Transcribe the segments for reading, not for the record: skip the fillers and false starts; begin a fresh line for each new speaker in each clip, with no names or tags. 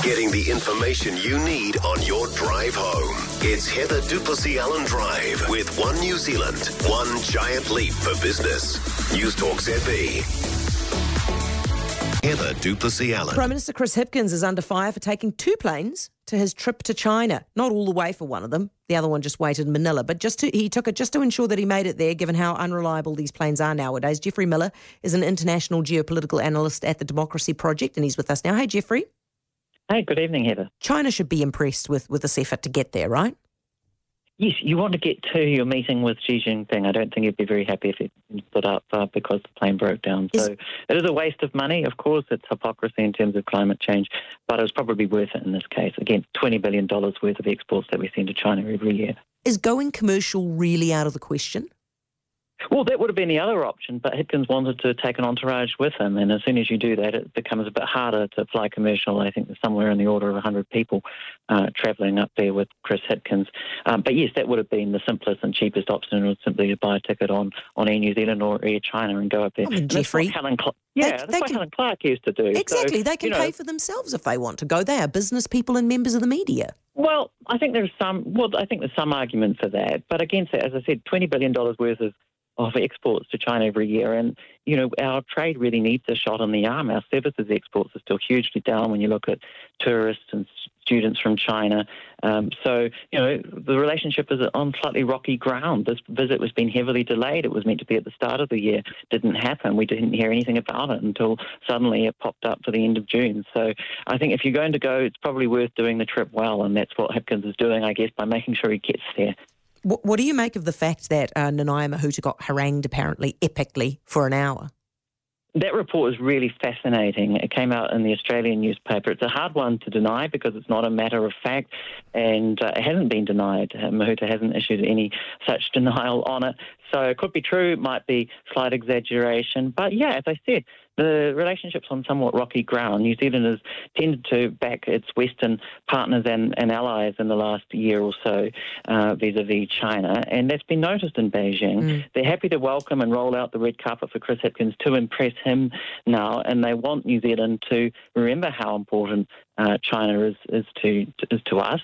Getting the information you need on your drive home. It's Heather Duplessis Allen Drive with One New Zealand, one giant leap for business. News Talk ZB. Heather Duplessis Allen.
Prime Minister Chris Hipkins is under fire for taking 2 planes to his trip to China. Not all the way for one of them. The other one just waited in Manila. But he took it just to ensure that he made it there, given how unreliable these planes are nowadays. Jeffrey Miller is an international geopolitical analyst at the Democracy Project, and he's with us now. Hey, Jeffrey.
Hey, good evening, Heather.
China should be impressed with this effort to get there, right?
Yes, you want to get to your meeting with Xi Jinping. I don't think he'd be very happy if it split up because the plane broke down. So it is a waste of money. Of course, it's hypocrisy in terms of climate change, but it was probably worth it in this case. Again, $20 billion worth of exports that we send to China every year.
Is going commercial really out of the question?
Well, that would have been the other option, but Hipkins wanted to take an entourage with him, and as soon as you do that, it becomes a bit harder to fly commercial. I think there's somewhere in the order of 100 people travelling up there with Chris Hipkins. But yes, that would have been the simplest and cheapest option, was simply to buy a ticket on Air New Zealand or Air China and go up there.
I mean, Jeffrey,
that's what Helen Clark used to do.
Exactly,
so,
they can pay for themselves if they want to go. They are business people and members of the media.
Well, I think there's some argument for that, but against that, as I said, $20 billion worth of exports to China every year. And, our trade really needs a shot in the arm. Our services exports are still hugely down when you look at tourists and students from China. So, the relationship is on slightly rocky ground. This visit was being heavily delayed. It was meant to be at the start of the year. Didn't happen. We didn't hear anything about it until suddenly it popped up for the end of June. So I think if you're going to go, it's probably worth doing the trip well. And that's what Hipkins is doing, I guess, by making sure he gets there.
What do you make of the fact that Nanaia Mahuta got harangued apparently epically for an hour?
That report is really fascinating. It came out in the Australian newspaper. It's a hard one to deny because it's not a matter of fact, and it hasn't been denied. Mahuta hasn't issued any such denial on it. So it could be true, it might be slight exaggeration. But yeah, as I said, the relationship's on somewhat rocky ground. New Zealand has tended to back its Western partners and allies in the last year or so vis-a-vis China, and that's been noticed in Beijing. They're happy to welcome and roll out the red carpet for Chris Hipkins to impress him now, and they want New Zealand to remember how important China is to us.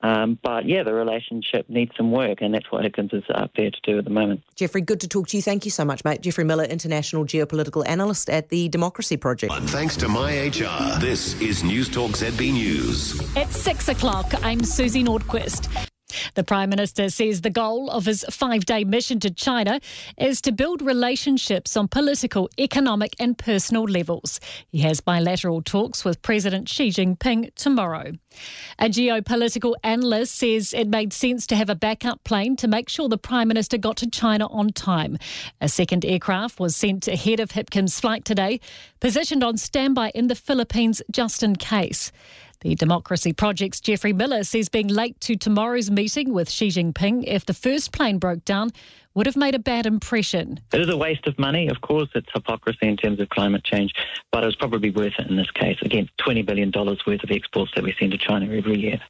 But yeah, the relationship needs some work, and that's what Hipkins is up there to do at the moment.
Jeffrey, good to talk to you. Thank you so much, mate. Jeffrey Miller, international geopolitical analyst at the Democracy Project.
Thanks to MyHR, this is News Talk ZB News.
It's 6 o'clock. I'm Susie Nordquist. The Prime Minister says the goal of his 5-day mission to China is to build relationships on political, economic and personal levels. He has bilateral talks with President Xi Jinping tomorrow. A geopolitical analyst says it made sense to have a backup plane to make sure the Prime Minister got to China on time. A second aircraft was sent ahead of Hipkins' flight today, positioned on standby in the Philippines just in case. The Democracy Project's Jeffrey Miller says being late to tomorrow's meeting with Xi Jinping if the first plane broke down would have made a bad impression.
It is a waste of money. Of course, it's hypocrisy in terms of climate change, but it was probably worth it in this case. Again, $20 billion worth of exports that we send to China every year.